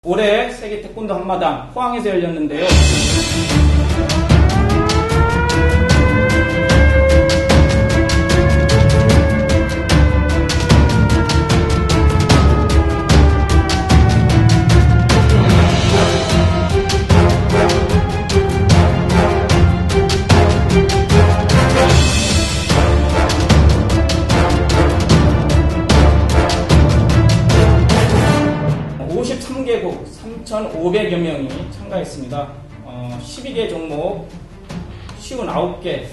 올해 세계 태권도 한마당 포항에서 열렸는데요. 53개국 3,500여 명이 참가했습니다. 12개 종목 59개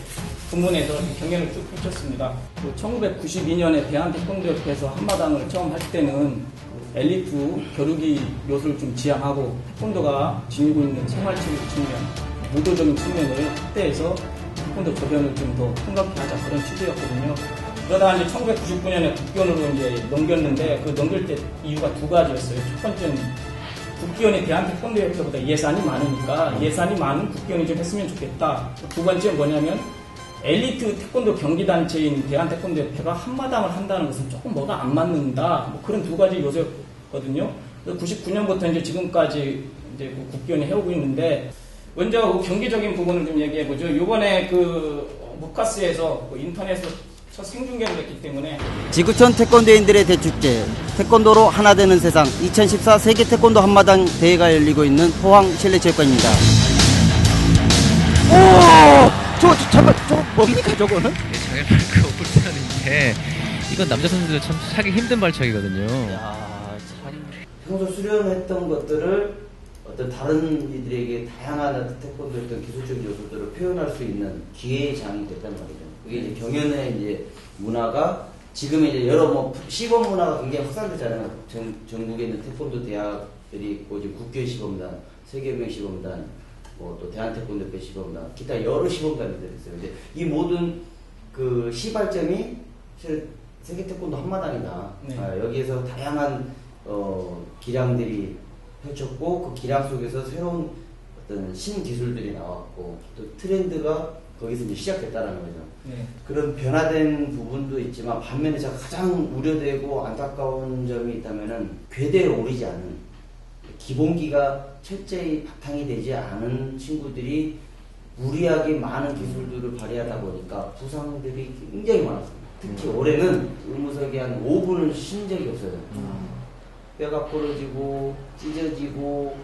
부문에서 경연을 쭉 펼쳤습니다. 1992년에 대한태권도협회에서 한마당을 처음 할 때는 엘리트 겨루기 요소를 좀 지향하고 태권도가 지니고 있는 생활체육 측면, 무도적인 측면을 확대해서 태권도 저변을 좀 더 풍각케 하자 그런 취지였거든요. 그러다가 이제 1999년에 국기원으로 이제 넘겼는데 그 넘길 때 이유가 두 가지였어요. 첫 번째는 국기원이 대한태권도협회보다 예산이 많으니까 예산이 많은 국기원이 좀 했으면 좋겠다. 두 번째는 뭐냐면 엘리트 태권도 경기단체인 대한태권도협회가 한마당을 한다는 것은 조금 뭐가 안 맞는다. 뭐 그런 두 가지 요소였거든요. 그래서 99년부터 이제 지금까지 이제 국기원이 해오고 있는데 먼저 그 경기적인 부분을 좀 얘기해보죠. 이번에 그 무카스에서 인터넷으로 첫 생중계를 했기 때문에 지구촌 태권도인들의 대축제 태권도로 하나 되는 세상 2014 세계 태권도 한마당 대회가 열리고 있는 포항 실내체육관입니다. 오! 잠깐 뭡니까 저거는? 자기가 그 오프라는 게 이건 남자 선수들 참 하기 힘든 발차기거든요. 야, 참 평소 수련했던 것들을 어떤 다른 이들에게 다양한 어떤 태권도 어떤 기술적인 요소들을 표현할 수 있는 기회의 장이 됐단 말이죠. 그게 이제 경연의 이제 문화가 지금 이제 여러 뭐 시범 문화가 굉장히 확산되잖아요. 전국에 있는 태권도 대학들이 있고 지금 국교의 시범단, 세계명 시범단, 뭐 또 대한태권도협회 시범단, 기타 여러 시범단들이 있어요. 이제 이 모든 그 시발점이 세계 태권도 한마당이다. 네. 여기에서 다양한 기량들이 펼쳤고 그 기량 속에서 새로운 어떤 신기술들이 나왔고 또 트렌드가 거기서 이제 시작됐다라는 거죠. 네. 그런 변화된 부분도 있지만 반면에 제가 가장 우려되고 안타까운 점이 있다면은 궤대에 오르지 않은 기본기가 철저히 바탕이 되지 않은 친구들이 무리하게 많은 기술들을 발휘하다 보니까 부상들이 굉장히 많았습니다. 특히 올해는 의무석이 한 5분을 쉰 적이 없어요. 뼈가 부러지고 찢어지고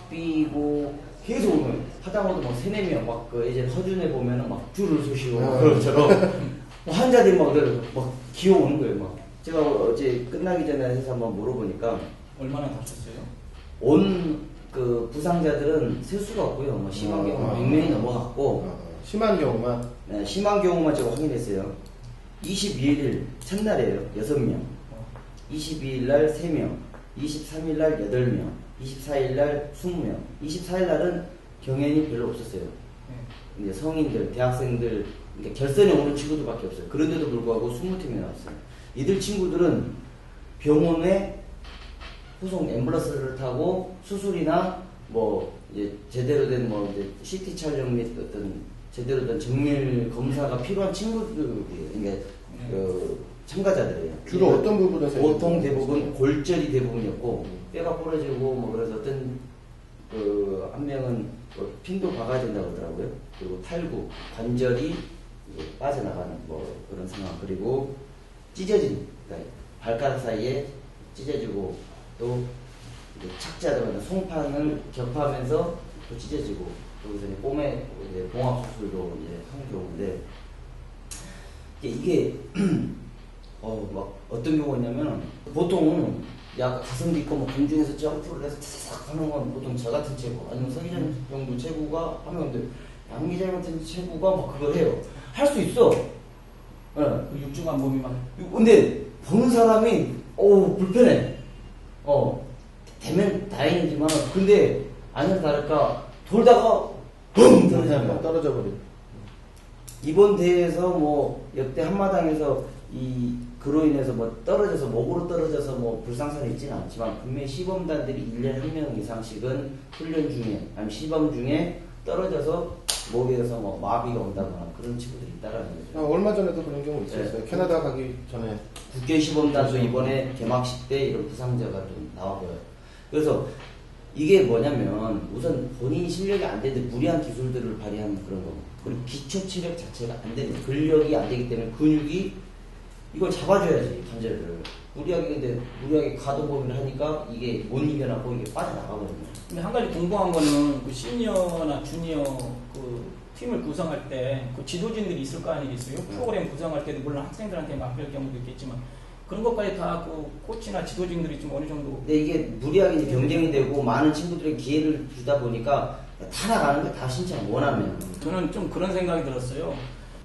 삐고 계속 오면 하다못해 막 3-4명 막 그 예전 허준에 보면은 막 줄을 서시고 그것처럼 환자들이 막 기어오는 거예요. 막 제가 어제 끝나기 전에 해서 한번 물어보니까 얼마나 다쳤어요? 온 그 부상자들은 셀 수가 없고요. 뭐 심한 경우는 100명이 넘어갔고 심한 경우만? 네, 심한 경우만 제가 확인했어요. 22일 첫날이에요. 6명 22일날 3명 23일날 8명 24일날 20명 24일날은 경연이 별로 없었어요. 이제 성인들, 대학생들 그러니까 결선에 오는 친구들밖에 없어요. 그런데도 불구하고 20팀이 나왔어요. 이들 친구들은 병원에 후속 앰뷸런스를 타고 수술이나 뭐 이제 제대로 된 뭐 이제 CT 촬영 및 어떤 제대로 된 정밀 검사가 필요한 친구들이에요. 그러니까 참가자들이에요. 주로 어떤 부분에서? 보통 대부분 골절이 대부분이었고 뼈가 부러지고 뭐 그래서 어떤 한 명은 핀도 박아야 된다고 그러더라고요. 그리고 탈구, 관절이 빠져나가는 뭐 그런 상황. 그리고 찢어진 그러니까 발가락 사이에 찢어지고 또 착지하다가 송판을 격파하면서 또 찢어지고 여기서 이제 몸에 이제 봉합 수술도 이제 한 경우인데 이게 막 어떤 경우가 있냐면 보통 가슴도 있고 뭐 공중에서 점프를 해서 차삭 하는 건 보통 저 같은 체구 아니면 서 기자님 정도 체구가 하면 근데 양 기자님 같은 체구가 막 그걸 해요. 할 수 있어. 네. 그 육중한 몸이 막. 근데 보는 사람이 불편해. 되면 다행이지만 근데 아니나 다를까 돌다가 붕 떨어져 버려. 이번 대회에서 뭐 역대 한마당에서 그로 인해서 뭐 떨어져서 목으로 떨어져서 뭐 불상사는 있지는 않지만 분명히 시범단들이 1년에 1명 이상씩은 훈련 중에 아니면 시범 중에 떨어져서 목에서 뭐 마비가 온다거나 그런 친구들이 있다라는 거죠. 얼마 전에도 그런 경우 있었어요. 네. 캐나다 가기 전에 국제 시범단도 이번에 개막식 때 이런 부상자가 좀 나와버려요. 그래서 이게 뭐냐면 우선 본인 실력이 안 되는데 무리한 기술들을 발휘하는 그런 거. 그리고 기초 체력 자체가 안 되는 근력이 안 되기 때문에 근육이 이걸 잡아줘야지 관절을. 무리하게 가동범위를 하니까 이게 못 이겨나고 이게 빠져나가거든요. 근데 한 가지 궁금한 거는 그 시니어나 주니어 그 팀을 구성할 때 그 지도진들이 있을 거 아니겠어요? 프로그램 구성할 때도 물론 학생들한테 맡길 경우도 있겠지만 그런 것까지 다 그 코치나 지도진들이 좀 어느 정도. 근데 이게 무리하게 이제 경쟁이 되고 많은 친구들에게 기회를 주다 보니까 다 나가는 게 다 신체 원하면. 저는 좀 그런 생각이 들었어요.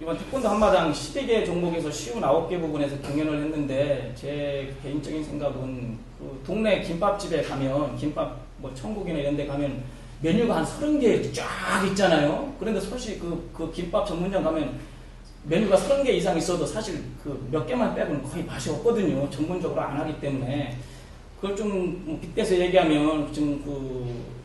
이번 태권도 한마당 12개 종목에서 59개 부분에서 경연을 했는데 제 개인적인 생각은 그 동네 김밥집에 가면 김밥 뭐 천국이나 이런 데 가면 메뉴가 한 30개 쫙 있잖아요. 그런데 사실 그 김밥 전문점 가면 메뉴가 30개 이상 있어도 사실 그 몇 개만 빼고는 거의 맛이 없거든요. 전문적으로 안 하기 때문에. 그걸 좀 빗대서 얘기하면 지금 그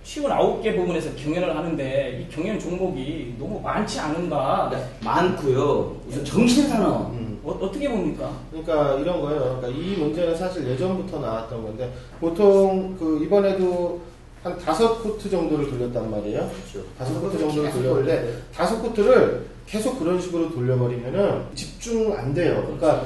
59개 부분에서 경연을 하는데 이 경연 종목이 너무 많지 않은가. 많고요. 우선 정신산업. 어떻게 봅니까? 그러니까 이런 거예요. 그러니까 이 문제는 사실 예전부터 나왔던 건데 보통 그 이번에도 한 5코트 정도를 돌렸단 말이에요. 그렇죠. 5코트 정도를 돌렸는데 5코트를 계속 그런 식으로 돌려버리면은 집중 안 돼요. 그러니까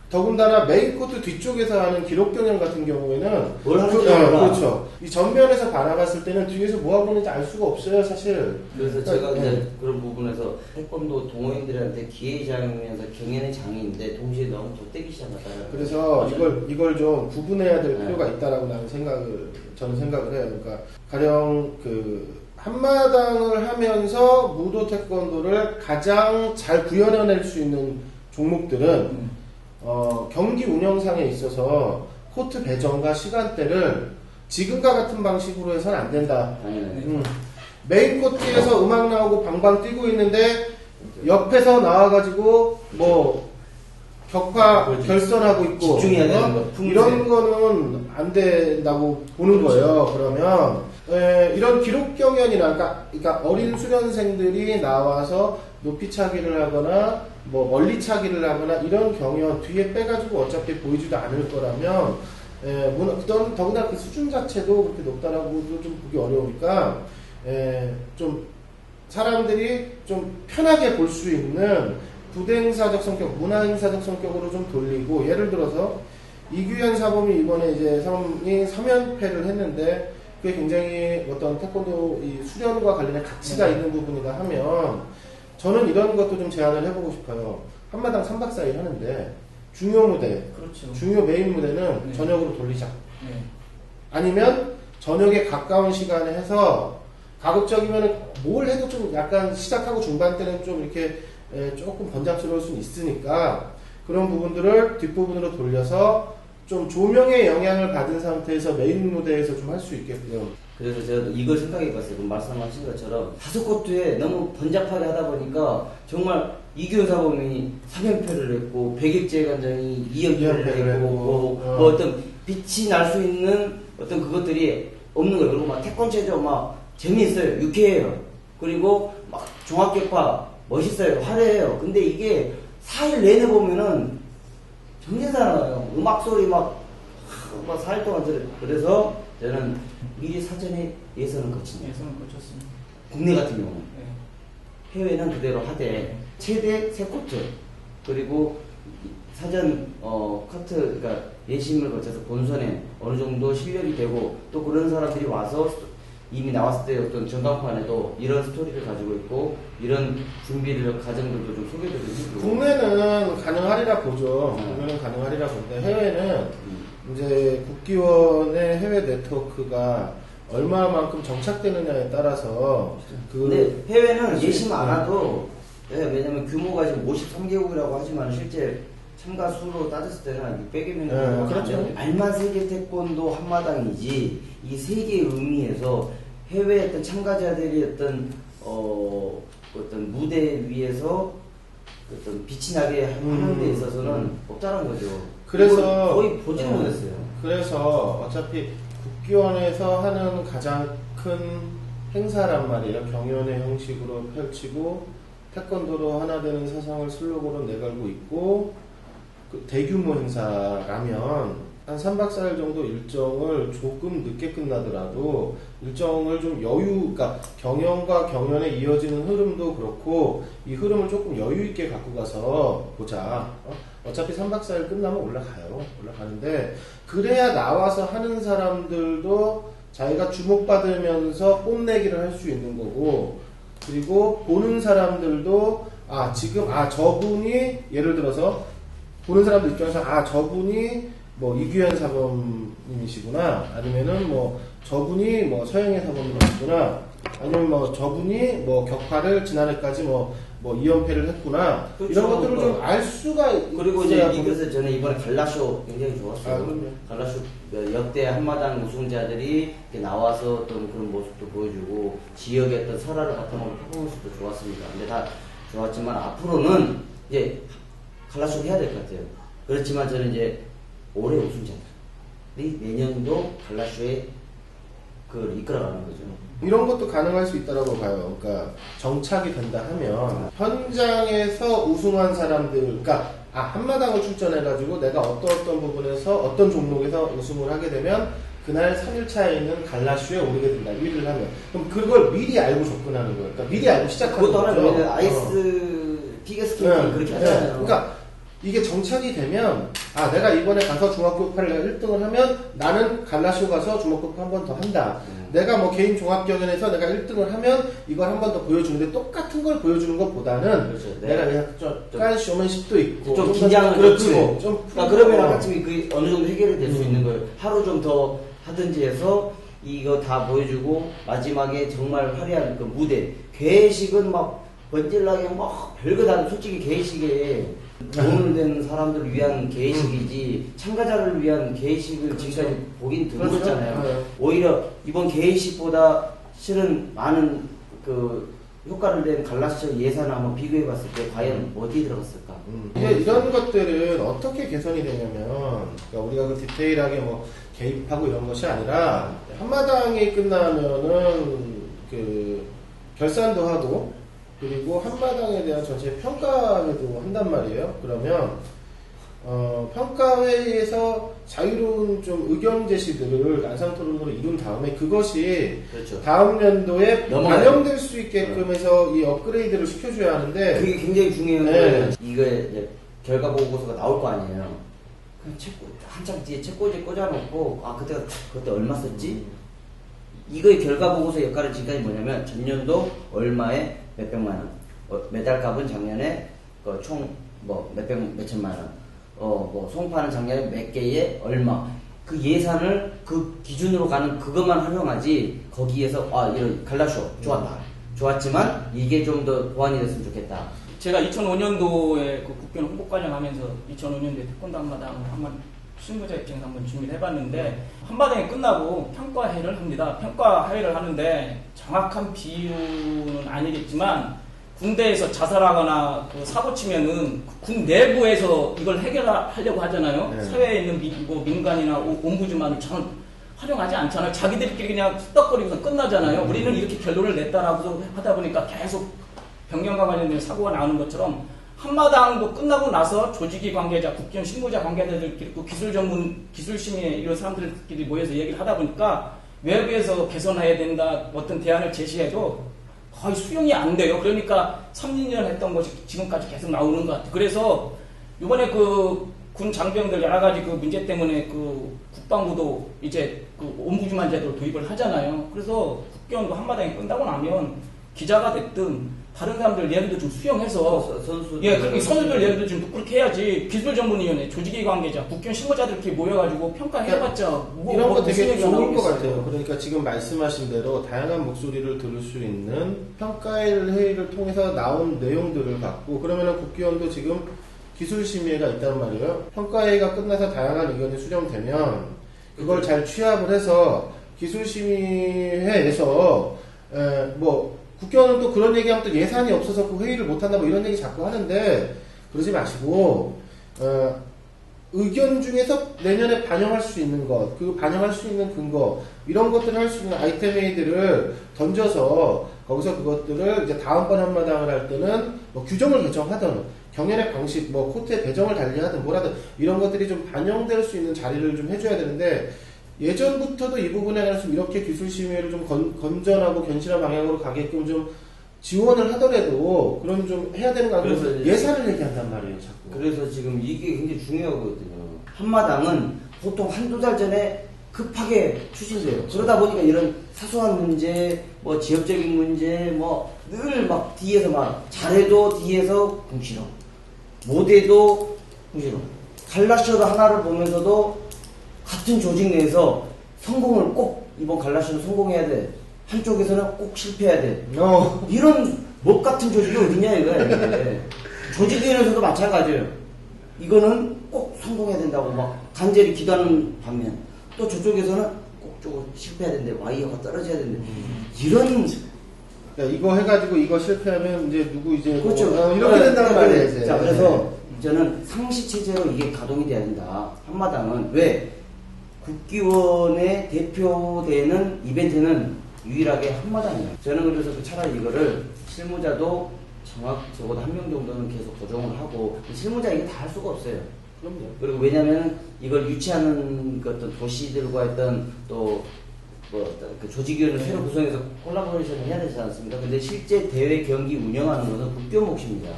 더군다나 메인 코트 뒤쪽에서 하는 기록 경연 같은 경우에는 뭘 하는지 몰라. 그렇죠. 이 전면에서 바라봤을 때는 뒤에서 뭐 하고 있는지 알 수가 없어요, 사실. 그래서 제가 이제 그런 부분에서 태권도 동호인들한테 기회의 장이면서 경연의 장인데 동시에 너무 돗대기 시작하잖아요. 그래서 이걸 좀 구분해야 될 필요가 있다라고 저는 생각을 해요. 그러니까 가령 그 한마당을 하면서 무도 태권도를 가장 잘 구현해낼 수 있는 종목들은 경기 운영상에 있어서 코트 배정과 시간대를 지금과 같은 방식으로 해서는 안 된다. 메인 코트에서 음악 나오고 방방 뛰고 있는데 옆에서 나와가지고 뭐 격파 결선하고 있고 집중해야 되는 거. 이런 거는 안 된다고 보는 거예요. 그러면 이런 기록 경연이나 그러니까 어린 수련생들이 나와서 높이 차기를 하거나 뭐 멀리 차기를 하거나 이런 경연 뒤에 빼가지고 어차피 보이지도 않을 거라면 더군다나 그 수준 자체도 그렇게 높다라고도 좀 보기 어려우니까 좀 사람들이 좀 편하게 볼 수 있는 부대행사적 성격, 문화행사적 성격으로 좀 돌리고, 예를 들어서 이규현 사범이 이번에 이제 3연패를 했는데 그게 굉장히 어떤 태권도 이 수련과 관련된 가치가 있는 부분이다 하면 저는 이런 것도 좀 제안을 해보고 싶어요. 한마당 3박 4일 하는데 중요 무대, 그렇죠. 중요 메인 무대는 저녁으로 돌리자. 네. 아니면 저녁에 가까운 시간에 해서 가급적이면 뭘 해도 좀 약간 시작하고 중반 때는 좀 이렇게 조금 번잡스러울 수는 있으니까 그런 부분들을 뒷부분으로 돌려서 좀 조명의 영향을 받은 상태에서 메인 무대에서 좀 할 수 있게끔. 그래서 제가 이걸 생각해봤어요. 말씀하신 것처럼 5코트에 너무 번잡하게 하다 보니까 정말 이규현 사범이 3연패를 했고 백일재 관장이 2연패를 했고 뭐 어떤 빛이 날 수 있는 어떤 그것들이 없는 거예요. 그리고 막 태권체조 막 재미있어요. 유쾌해요. 그리고 막 종합격파 멋있어요. 화려해요. 근데 이게 4일 내내 보면은 정신사나워요. 음악 소리 막 4일 동안 들어요. 그래서 저는 미리 사전에 예선을 거친다. 예선을 거쳤습니다. 국내 같은 경우는. 네. 해외는 그대로 하되 최대 3코트 그리고 사전 커트 그러니까 예심을 거쳐서 본선에 어느 정도 실력이 되고 또 그런 사람들이 와서 이미 나왔을 때 어떤 전광판에도 이런 스토리를 가지고 있고 이런 준비를 과정들도 좀 소개를 해주고. 국내는 가능하리라 보죠. 국내는 가능하리라 보는데 해외는 이제 국기원의 해외 네트워크가 얼마만큼 정착되느냐에 따라서 근데 해외는 예심 안 와도 왜냐면 규모가 지금 53개국이라고 하지만 실제 참가 수로 따졌을 때는 600여 명이 그렇죠. 말만 세계 태권도 한마당이지 이 세계의 의미에서 해외 어떤 참가자들이 어떤 무대 위에서 어떤 빛이 나게 하는 데 있어서는 없다는 거죠. 그래서 거의 보지 못했어요. 그래서 어차피 국기원에서 하는 가장 큰 행사란 말이에요. 경연의 형식으로 펼치고 태권도로 하나 되는 사상을 슬로건으로 내걸고 있고 그 대규모 행사라면 한 3박 4일 정도 일정을 조금 늦게 끝나더라도 일정을 좀 그러니까 경연과 경연에 이어지는 흐름도 그렇고 이 흐름을 조금 여유 있게 갖고 가서 보자. 어차피 3박 4일 끝나면 올라가는데 그래야 나와서 하는 사람들도 자기가 주목받으면서 뽐내기를 할 수 있는 거고, 그리고 보는 사람들도 지금 저분이 예를 들어서 보는 사람들 입장에서 저분이 뭐 이규현 사범님이시구나, 아니면은 뭐 저분이 뭐 서영애 사범님이시구나, 아니면 뭐 저분이 뭐 격파를 지난해까지 뭐 2연패를 했구나. 그렇죠. 이런 것들을 좀 알 수가 그리고 이제 그래서 저는 이번에 갈라쇼 굉장히 좋았어요. 그럼요. 갈라쇼 역대 한마당 우승자들이 이렇게 나와서 어떤 그런 모습도 보여주고 지역의 어떤 설화를 바탕으로 퍼포먼스도 좋았습니다. 근데 다 좋았지만 앞으로는 이제 갈라쇼 해야 될 것 같아요. 그렇지만 저는 이제 올해 우승자들이 내년도 갈라쇼에 그걸 이끌어가는 거죠. 이런 것도 가능할 수 있다고 봐요. 그러니까 정착이 된다 하면 현장에서 우승한 사람들, 그러니까 한마당을 출전해가지고 내가 어떤 부분에서 어떤 종목에서 우승을 하게 되면 그날 3일차에 있는 갈라쇼에 오르게 된다. 1위를 하면. 그럼 그걸 미리 알고 접근하는 거예요. 그러니까 미리 알고 시작하는 그것도 거죠. 하나는 아이스 피겨스케이팅 그렇게 하잖아요. 그러니까 이게 정착이 되면 내가 이번에 가서 중학교파를 내가 1등을 하면 나는 갈라쇼 가서 중학교파 한 번 더 한다. 내가 뭐 개인 종합경연에서 내가 1등을 하면 이걸 한 번 더 보여주는데 똑같은 걸 보여주는 것보다는 그렇죠. 내가 약간 쇼맨십도 있고 좀 긴장을 그렇지. 풀고. 좀 그러면 아까쯤에 그 어느 정도 해결이 될 수 있는 거예요. 하루 좀 더 하든지 해서 이거 다 보여주고 마지막에 정말 화려한 그 무대 개식은 막 번질나게 막 별거 다 솔직히 개식에 돈을 낸 사람들을 위한 개식이지 참가자를 위한 개식을 지금까지 보긴 드물었잖아요. 그렇죠. 오히려 이번 개식보다 실은 많은 그 효과를 낸 갈라쇼 예산을 한번 비교해봤을 때 과연 어디에 들어갔을까? 이제 이런 것들은 어떻게 개선이 되냐면, 그러니까 우리가 그 디테일하게 뭐 개입하고 이런 것이 아니라 한마당이 끝나면은 그 결산도 하고 그리고 한마당에 대한 전체 평가회도 한단 말이에요. 그러면 평가회에서 자유로운 좀 의견 제시들을 난상 토론으로 이룬 다음에 그것이 그렇죠. 다음 연도에 넘어가요. 반영될 수 있게끔 해서 이 업그레이드를 시켜줘야 하는데, 그게 굉장히 중요한 네. 거예요. 이거에 이제 결과 보고서가 나올 거 아니에요. 그냥 한장 뒤에 책꽂이 꽂아놓고 그때 얼마 썼지? 이거의 결과 보고서 역할은 지금까지 뭐냐면 전년도 얼마에 몇백만 원, 메달 값은 작년에 총 몇천만 원, 송파는 작년에 몇 개에 얼마, 그 예산을 그 기준으로 가는 그것만 활용하지 거기에서 이런 갈라쇼 좋았지만 이게 좀 더 보완이 됐으면 좋겠다. 제가 2005년도에 그 국견 홍보과정 하면서 2005년도에 태권도 한마당 한번 신고자 입장에서 한번 준비를 해봤는데, 한마당이 끝나고 평가회를 합니다. 평가회를 하는데 정확한 비유는 아니겠지만 군대에서 자살하거나 그 사고 치면은 군 내부에서 이걸 해결하려고 하잖아요. 네. 사회에 있는 민간이나 옴부즈만을 전 활용하지 않잖아요. 자기들끼리 그냥 수덕거리고서 끝나잖아요. 우리는 이렇게 결론을 냈다라고 하다 보니까 계속 병력과 관련된 사고가 나오는 것처럼 한마당도 끝나고 나서 조직위 관계자, 국견 신고자 관계자들끼리 그 기술 전문, 기술 심의 이런 사람들끼리 모여서 얘기를 하다 보니까 외부에서 개선해야 된다 어떤 대안을 제시해도 거의 수용이 안 돼요. 그러니까 3, 2년 했던 것이 지금까지 계속 나오는 것 같아요. 그래서 이번에 그 군 장병들 여러 가지 그 문제 때문에 그 국방부도 이제 그 옴부즈만 제도를 도입을 하잖아요. 그래서 국견도 한마당이 끝나고 나면 기자가 됐든 다른 사람들 얘네도 좀 수용해서 그렇게 선수들 얘네도 좀 그렇게 해야지. 기술 전문위원회, 조직위 관계자, 국견 신고자들끼리 모여가지고 평가해봤자 이런 거 되게 무슨 얘기가 좋을 것 나오겠어요. 같아요. 그러니까 지금 말씀하신 대로 다양한 목소리를 들을 수 있는 평가회를 통해서 나온 내용들을 갖고, 그러면은 국기원도 지금 기술심의회가 있단 말이에요. 평가회가 끝나서 다양한 의견이 수렴되면 그걸 잘 취합을 해서 기술심의회에서 국회의원은 또 그런 얘기하면 또 예산이 없어서 그 회의를 못한다 이런 얘기 자꾸 하는데, 그러지 마시고 의견 중에서 내년에 반영할 수 있는 것, 그 반영할 수 있는 근거, 이런 것들을 할 수 있는 아이템 A들을 던져서 거기서 그것들을 이제 다음번 한마당을 할 때는 뭐 규정을 개정하든 경연의 방식, 뭐 코트의 배정을 달리하든 뭐라든 이런 것들이 좀 반영될 수 있는 자리를 좀 해줘야 되는데 예전부터도 이 부분에 관해서 이렇게 기술심의를 좀 건전하고 견실한 방향으로 가게끔 좀 지원을 하더라도 그런 좀 해야 되는 거 아니고 그래서 예산을 얘기한단 말이에요, 자꾸. 그래서 지금 이게 굉장히 중요하거든요. 한마당은 보통 한두 달 전에 급하게 추진돼요. 그러다 보니까 이런 사소한 문제, 뭐 지역적인 문제, 뭐 늘 막 뒤에서 막 잘해도 뒤에서 궁시렁, 못해도 궁시렁. 갈라쇼도 하나를 보면서도 같은 조직 내에서 성공을 꼭 이번 갈라쇼는 성공해야 돼. 한쪽에서는 꼭 실패해야 돼. 이런 목 같은 조직이 어딨냐 이거야. 이게. 조직위원회에서도 마찬가지예요. 이거는 꼭 성공해야 된다고 막 간절히 기도하는 반면 또 저쪽에서는 꼭 저거 실패해야 되는데 와이어가 떨어져야 되는데 이런 야, 이거 해가지고 이거 실패하면 이제 누구 이제 그렇죠. 뭐, 이렇게 된단 말이에요. 이제. 자, 그래서 저는 상시 체제로 이게 가동이 돼야 된다. 한마당은 왜 국기원의 대표되는 이벤트는 유일하게 한마당이에요. 저는 그래서 차라리 이거를 실무자도 적어도 한 명 정도는 계속 고정을 하고 실무자 이게 다 할 수가 없어요. 그럼요. 그리고 왜냐면 이걸 유치하는 그 어떤 도시들과 했던 또 그 조직위원을 새로 구성해서 콜라보레이션을 해야 되지 않습니까? 근데 실제 대회 경기 운영하는 것은 국교원 몫입니다.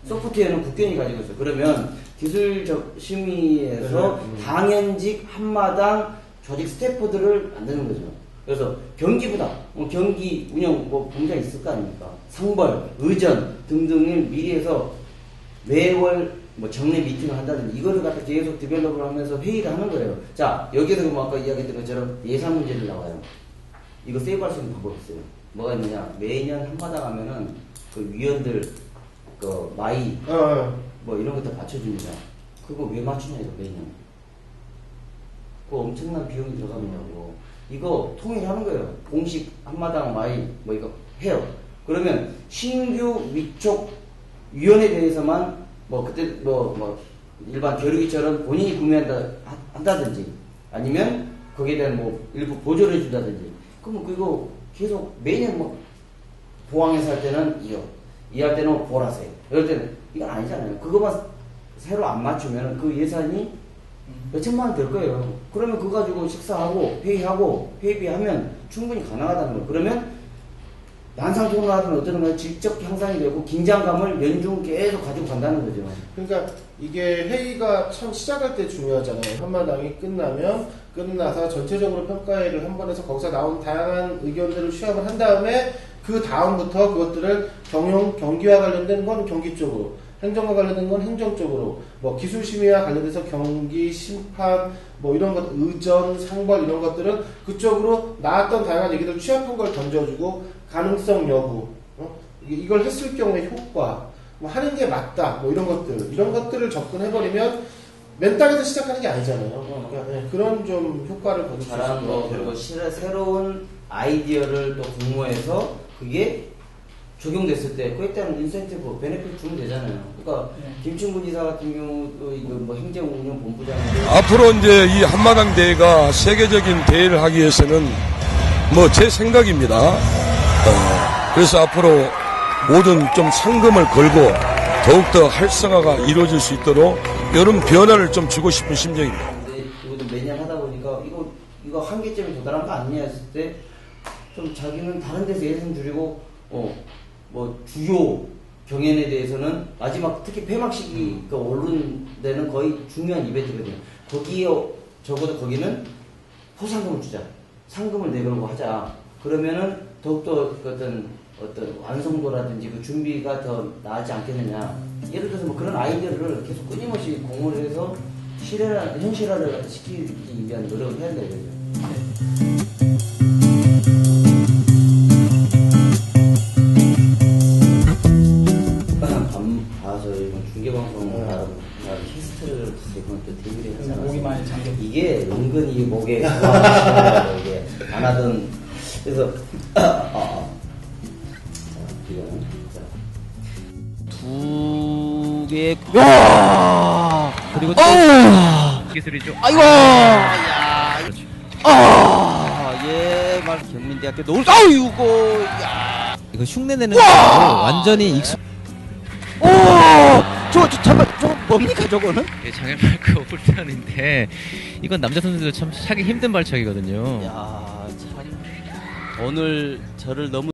소프트웨어는 국교원이 가지고 있어요. 그러면 기술적 심의에서 당연직 한마당 조직 스태프들을 만드는 거죠. 그래서 경기부다, 경기 운영 공장 있을 거 아닙니까? 상벌, 의전 등등을 미리 해서 매월 정례 미팅을 한다든지 이거를 갖다 계속 디벨롭을 하면서 회의를 하는 거예요. 자, 여기서 뭐 아까 이야기했던 것처럼 예산 문제를 나와요. 이거 세이브할 수 있는 방법이 있어요. 뭐가 있느냐? 매년 한마당 하면은 그 위원들 그 마이 뭐 이런 거 다 맞춰줍니다. 그거 왜 맞추냐 이거 매년. 그거 엄청난 비용이 들어가느냐고. 이거 통일하는 거예요. 공식 한마당 마이 뭐 이거 해요. 그러면 신규 위촉 위원에 대해서만 뭐 그때 뭐 일반 교류기처럼 본인이 구매한다든지 아니면 거기에 대한 뭐 일부 보조를 해준다든지 그럼 그거 계속 매년 뭐 보항에서 할 때는 이 할 때는 보라색 이럴 때는 이건 아니잖아요. 그거만 새로 안 맞추면 그 예산이 몇천만 원 될 거예요. 그러면 그거 가지고 식사하고 회의하고 회의비하면 충분히 가능하다는 거예요. 그러면 난상통로 하든 어떤 거 직접 향상이 되고 긴장감을 연중 계속 가지고 간다는 거죠. 그러니까 이게 회의가 참 시작할 때 중요하잖아요. 한마당이 끝나서 전체적으로 평가회를 한 번 해서 거기서 나온 다양한 의견들을 취합을 한 다음에 그 다음부터 그것들을 경기와 관련된 건 경기 쪽으로, 행정과 관련된 건 행정 쪽으로, 뭐 기술심의와 관련돼서 경기, 심판, 뭐 이런 것, 의전, 상벌 이런 것들은 그쪽으로 나왔던 다양한 얘기들 취합한 걸 던져주고 가능성 여부, 이걸 했을 경우에 효과, 뭐 하는 게 맞다, 뭐 이런 것들을 접근해버리면 맨 땅에서 시작하는 게 아니잖아요. 그러니까 네, 그런 좀 효과를 거둘 수 있을 것 잘하는 거, 같아요. 그리고 새로운 아이디어를 또 공모해서 그게 적용됐을 때 그에 따른 인센티브, 베네핏 주면 되잖아요. 그러니까 김충구 지사 같은 경우도 이거 뭐 행정운영본부장인데 앞으로 이제 이 한마당 대회가 세계적인 대회를 하기 위해서는 뭐 제 생각입니다. 그래서 앞으로 모든 좀 상금을 걸고 더욱더 활성화가 이루어질 수 있도록 이런 변화를 좀 주고 싶은 심정입니다. 근데 이것도 매년 하다 보니까 이거 한계점에 도달한 거 아니냐 했을 때 좀 자기는 다른 데서 예산 줄이고 뭐 주요 경연에 대해서는 마지막 특히 폐막식이 그 오른 데는 거의 중요한 이벤트거든요. 거기에 적어도 거기는 포상금을 주자, 상금을 내걸고 하자. 그러면은 더욱더 어떤 완성도라든지 그 준비가 더 나아지 않겠느냐. 예를 들어서 뭐 그런 아이디어를 계속 끊임없이 공모를 해서 현실화를 시키기 위한 노력을 해야 되거든요. 이번 중계방송 히스토리를 이번 또 데뷔를 하지 않았어요. 목이 많이 잠겨. 이게 은근히 목에 이게 안 하던 그래서 두 개. 와! 그리고 또 기술이죠. 아이고, 야, 그렇죠. 예, 말 경민대학교 노을, 아이고, 야, 이거 흉내내는 거 완전히 익숙. 오, 잠깐, 저거 뭡니까 저거는? 예, 장애 마크 홀턴인데 이건 남자 선수들 참 하기 힘든 발차기거든요. 야, 참 오늘 저를 너무